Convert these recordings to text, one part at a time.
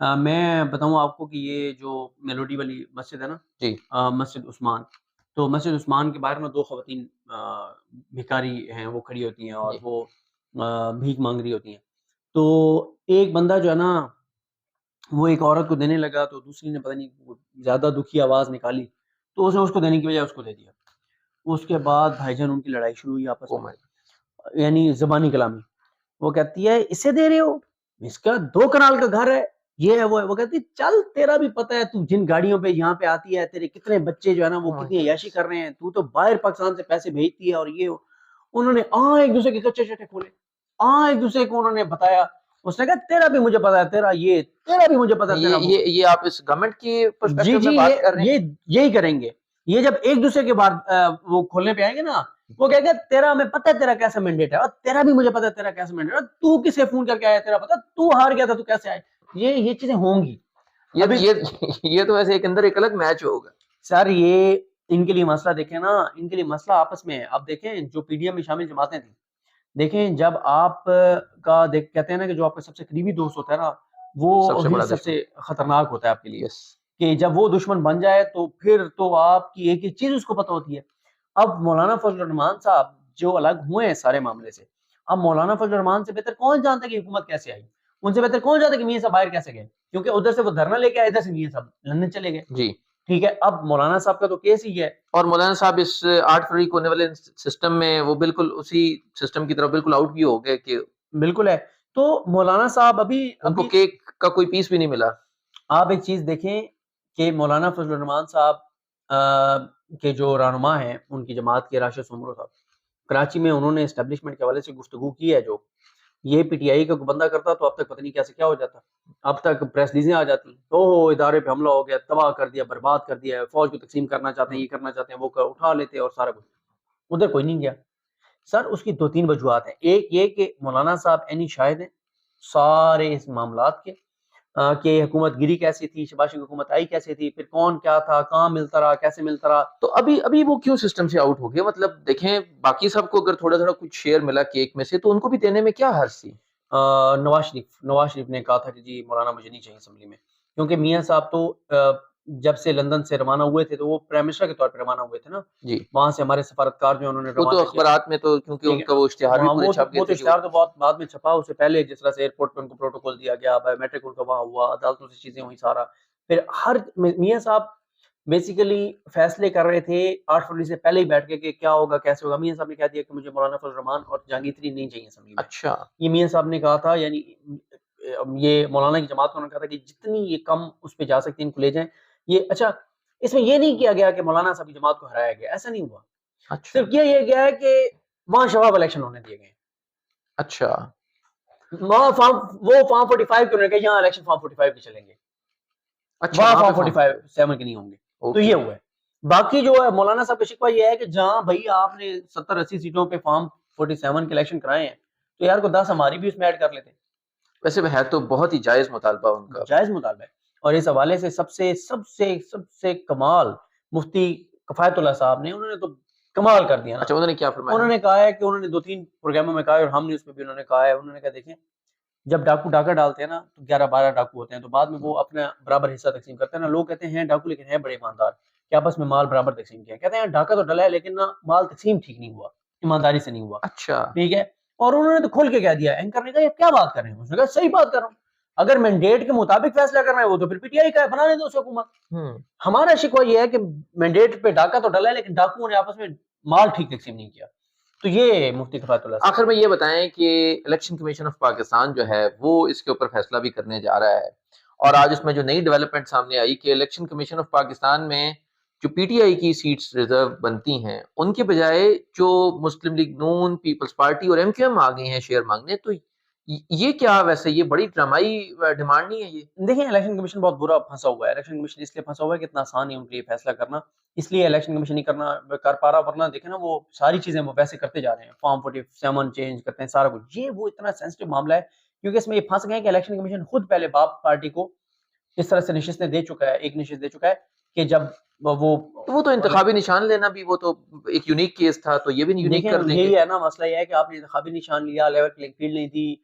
میں بتاؤں آپ کو کہ یہ جو میلوڈی والی مسجد ہے نا جی مسجد عثمان، تو مسجد عثمان کے باہر میں 2 خواتین بھکاری ہیں، وہ کھڑی ہوتی ہیں اور جی وہ بھیک مانگ رہی ہوتی ہیں. تو ایک بندہ جو ہے نا وہ ایک عورت کو دینے لگا، تو دوسری نے پتہ نہیں زیادہ دکھی آواز نکالی، تو اس نے اس کو دینے کی بجائے اس کو دے دیا. اس کے بعد بھائی جان ان کی لڑائی شروع ہوئی آپس او میں، مائی یعنی زبانی کلامی. وہ کہتی ہے اسے دے رہے ہو، اس کا 2 کنال کا گھر ہے، یہ ہے وہ ہے. وہ کہتی ہے چل تیرا بھی پتہ ہے تو جن گاڑیوں پہ یہاں پہ آتی ہے، تیرے کتنے بچے جو ہے نا وہ او مائی کتنی عیاشی کر رہے ہیں، تو تو باہر پاکستان سے پیسے بھیجتی ہے اور یہ ہو. انہوں نے ایک دوسرے کے کچے چٹے کھولے، ایک دوسرے کو انہوں نے بتایا. اس نے کہا تیرا بھی مجھے پتا ہے، تیرا یہ، تیرا بھی مجھے پتا ہے، تیرا وہ. یہ آپ اس گورنمنٹ کی جی پرسپیکٹو جی میں بات کر رہے ہیں؟ یہی کریں گے. یہ جب ایک دوسرے کے بعد وہ کھولنے پہ آئیں گے نا، وہ کہیں گے تیرا ہمیں پتہ ہے تیرا کیسا مینڈیٹ ہے، اور تیرا بھی مجھے پتہ ہے تیرا کیسا مینڈیٹ ہے، تو کسے فون کر کے آیا تیرا پتہ، تو ہار گیا تھا تو کیسے آئے. یہ چیزیں ہوں گی. یہ تو ایسے ایک اندر ایک الگ میچ ہوگا سر یہ ان کے لیے مسئلہ دیکھیں نا، ان کے لیے مسئلہ آپس میں ہے. آپ دیکھیں جو پی ڈی ایم میں شامل جماعتیں تھیں، دیکھیں جب آپ کا کہتے ہیں نا کہ جو آپ کا سب سے قریبی دوست ہوتا ہے نا، سب سے وہ بڑا سب دشمن. سے خطرناک ہوتا ہے آپ کے لیے. یس کہ جب وہ دشمن بن جائے تو پھر تو آپ کی ایک ایک چیز اس کو پتہ ہوتی ہے. اب مولانا فضل الرحمان صاحب جو الگ ہوئے ہیں سارے معاملے سے، اب مولانا فضل الرحمان سے بہتر کون جانتا ہے کہ حکومت کیسے آئی، ان سے بہتر کون جانتا ہے کہ میاں صاحب باہر کیسے گئے، کیونکہ ادھر سے وہ دھرنا لے کے آئے، ادھر سے میاں صاحب لندن چلے گئے. جی. ٹھیک ہے، اب مولانا صاحب کا تو کیس ہی ہے. اور مولانا صاحب اس 8 فروری کو ہونے والے سسٹم میں وہ بالکل اسی سسٹم کی طرف بالکل آؤٹ بھی ہو گئے کہ بالکل ہے. تو مولانا صاحب ان کو کیک کا کوئی پیس بھی نہیں ملا. آپ ایک چیز دیکھیں کہ مولانا فضل الرحمان صاحب کے جو رہنما ہیں ان کی جماعت کے راشد سومرو صاحب، کراچی میں انہوں نے اسٹیبلشمنٹ کے حوالے سے گفتگو کی ہے. جو یہ پی ٹی آئی کا بندہ کرتا تو اب تک پتہ نہیں کیسے کیا ہو جاتا، اب تک پریس ریلیزیں آ جاتی، ادارے پہ حملہ ہو گیا، تباہ کر دیا، برباد کر دیا، فوج کو تقسیم کرنا چاہتے ہیں، یہ کرنا چاہتے ہیں، وہ اٹھا لیتے اور سارا کچھ. ادھر کوئی نہیں گیا. سر اس کی 2-3 وجوہات ہیں. ایک یہ کہ مولانا صاحب اینی شاہد ہیں سارے اس معاملات کے، کہ حکومت گری کیسی تھی، شباشی کی حکومت آئی کیسی تھی، پھر کون کیا تھا، کہاں ملتا رہا، کیسے ملتا رہا. تو ابھی وہ کیوں سسٹم سے آؤٹ ہو گیا؟ مطلب دیکھیں باقی سب کو اگر تھوڑا تھوڑا کچھ شیئر ملا کیک میں سے تو ان کو بھی دینے میں کیا حرج تھی؟ نواز شریف نے کہا تھا کہ جی مولانا مجھے نہیں چاہیے اسمبلی میں، کیونکہ میاں صاحب تو جب سے لندن سے روانہ ہوئے تھے تو وہ پرائم منسٹر کے طور پہ روانہ ہوئے تھے نا، جی وہاں سے ہمارے سفارتکار جو انہوں نے وہ تو روانہ کیا. اخبارات میں تو کیونکہ ان ٹھیک کا ہے، وہ اشتہار بھی پورے وہ چھپ گئے تو تھے کہ اشتہار تو بہت بعد میں چھپا. اس سے پہلے جس طرح سے ایئرپورٹ پہ ان کو پروٹوکول دیا گیا، بایو میٹرک ان کا وہاں ہوا، عدالتوں سے چیزیں ہوئی سارا. پھر ہر میاں صاحب بیسیکلی فیصلے کر رہے تھے 8 فروری سے پہلے ہی بیٹھ کے کہ کیا ہوگا کیسے ہوگا. میاں صاحب نے کہہ دیا کہ مجھے مولانا فضل الرحمان اور جہانگیر ترین نہیں چاہیے اسمبلی میں. اچھا یہ میاں صاحب نے کہا تھا، یعنی یہ مولانا کی جماعت کو انہوں نے کہا تھا کہ جتنی یہ کم اس پہ جا سکتے ہیں ان کو لے جائیں. یہ اچھا اس میں یہ نہیں کیا گیا کہ مولانا صاحب کی جماعت کو ہرایا گیا، ایسا نہیں ہوا. اچھا صرف یہ گیا ہے کہ وہاں شفاف الیکشن ہونے دیے گئے. اچھا وہاں فارم 45 کے انہوں نے کہا یہاں الیکشن فارم 45 کے چلیں گے، اچھا وہاں وہاں پہ فارم 45 7 کے نہیں ہوں گے. تو اوکے یہ ہوا ہے. باقی جو ہے مولانا صاحب کا شکوہ یہ ہے کہ جہاں بھائی آپ نے 70-80 سیٹوں پہ فارم 47 کے الیکشن کرائے ہیں تو یار کو 10 ہماری بھی اس میں ایڈ کر لیتے. ویسے ہے تو بہت ہی جائز مطالبہ ان کا. جائز مطالبہ ہے. اور اس حوالے سے سب سے کمال مفتی کفایت اللہ صاحب نے، انہوں نے تو کمال کر دیا نا. اچھا انہوں نے کیا فرمایا؟ انہوں نے کہا ہے کہ انہوں نے 2-3 پروگراموں میں کہا ہے اور ہم نے اس میں بھی انہوں نے کہا ہے، انہوں نے کہا دیکھیں جب ڈاکو ڈاکہ ڈالتے ہیں نا تو 11-12 ڈاکو ہوتے ہیں، تو بعد میں وہ اپنا برابر حصہ تقسیم کرتے ہیں نا. لوگ کہتے ہیں ڈاکو لیکن ہیں بڑے ایماندار کہ آپس میں مال برابر تقسیم کیا. کہتے ہیں ڈاکہ تو ڈلا ہے لیکن نا مال تقسیم ٹھیک نہیں ہوا، ایمانداری سے نہیں ہوا. اچھا ٹھیک ہے. اور انہوں نے تو کھل کے کہہ دیا، اینکر نے کہا یہ کیا بات کر رہے ہیں؟ اس نے کہا صحیح بات کر رہا ہوں، اگر مینڈیٹ کے مطابق فیصلہ کر رہے ہیں وہ تو پھر پی ٹی آئی کا ہے، بنانے دو اسے حکومت. ہمارا شکوہ یہ ہے کہ مینڈیٹ پہ ڈاکہ تو ڈلا ہے لیکن ڈاکوؤں نے آپس میں مال ٹھیک تقسیم نہیں کیا. تو یہ مفتی کفایت اللہ آخر میں یہ بتائیں کہ الیکشن کمیشن آف پاکستان جو ہے وہ اس کے اوپر فیصلہ بھی کرنے جا رہا ہے، اور آج اس میں جو نئی ڈیولپمنٹ سامنے آئی کہ الیکشن کمیشن آف پاکستان میں جو پی ٹی آئی کی سیٹس ریزرو بنتی ہیں ان کے بجائے جو مسلم لیگ نون، پیپلز پارٹی اور ایم کیو ایم آ گئی ہیں شیئر مانگنے. تو یہ کیا ویسے یہ بڑی ڈرامائی ڈیمانڈ نہیں ہے؟ یہ دیکھیں الیکشن کمیشن بہت برا پھنسا ہوا ہے. الیکشن کمیشن اس لیے پھنسا ہوا ہے کہ اتنا آسان نہیں ان کے لیے فیصلہ کرنا، اس لیے الیکشن کمیشن نہیں کر پا رہا. ورنہ دیکھیں نا وہ ساری چیزیں وہ ویسے کرتے جا رہے ہیں، فارم 47 چینج کرتے ہیں سارا کچھ. یہ وہ اتنا سینسٹیو معاملہ ہے کیونکہ اس میں یہ پھنس گئے ہیں کہ الیکشن کمیشن خود پہلے باپ پارٹی کو اس طرح سے نشستیں دے چکا ہے، ایک نشست دے چکا ہے کہ جب وہ تو انتخابی نشان لینا بھی وہ تو ایک یونیک کیس تھا، تو یہ بھی یونیک دیکھیں کر دیں گے. یہی ہے نا مسئلہ، یہ ہے کہ آپ نے انتخابی نشان لیا، لیول پلینگ فیلڈ نہیں دی،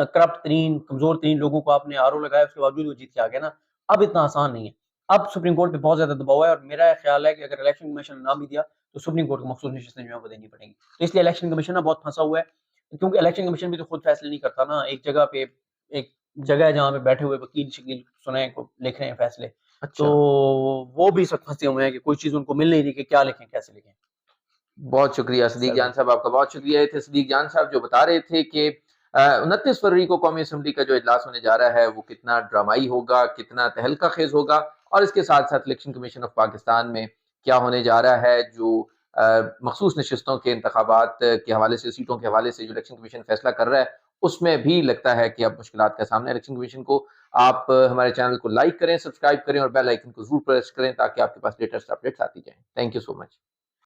کرپٹ ترین کمزور ترین لوگوں کو آپ نے آر او لگایا، اس کے باوجود وہ جیت کے آ گیا نا. اب اتنا آسان نہیں ہے. اب سپریم کورٹ پہ بہت زیادہ دباؤ ہے، اور میرا خیال ہے کہ اگر الیکشن کمیشن نہ بھی دیا تو سپریم کورٹ کو مخصوص نشستیں جو ہیں وہ دینی پڑیں گی. تو اس لیے الیکشن کمیشن نا بہت پھنسا ہوا ہے، کیونکہ الیکشن کمیشن بھی تو خود فیصلے نہیں کرتا نا. ایک جگہ پہ ایک جگہ ہے جہاں پہ بیٹھے ہوئے وکیل شکیل سنیں کو لکھ رہے ہیں فیصلے. تو وہ بھی سب پھنسے ہوئے ہیں کہ کوئی چیز ان کو مل نہیں رہی کہ کیا لکھیں کیسے لکھیں. بہت شکریہ صدیق جان صاحب، آپ کا بہت شکریہ. یہ تھے صدیق جان صاحب جو بتا رہے تھے کہ 29 فروری کو قومی اسمبلی کا جو اجلاس ہونے جا رہا ہے وہ کتنا ڈرامائی ہوگا، کتنا تہلکہ خیز ہوگا، اور اس کے ساتھ ساتھ الیکشن کمیشن آف پاکستان میں کیا ہونے جا رہا ہے. جو مخصوص نشستوں کے انتخابات کے حوالے سے، سیٹوں کے حوالے سے جو الیکشن کمیشن فیصلہ کر رہا ہے، اس میں بھی لگتا ہے کہ اب مشکلات کا سامنا ہے الیکشن کمیشن کو. آپ ہمارے چینل کو لائک کریں، سبسکرائب کریں اور بیل آئیکن کو ضرور پریس کریں تاکہ آپ کے پاس لیٹسٹ اپڈیٹس آتی جائیں. Thank you so much.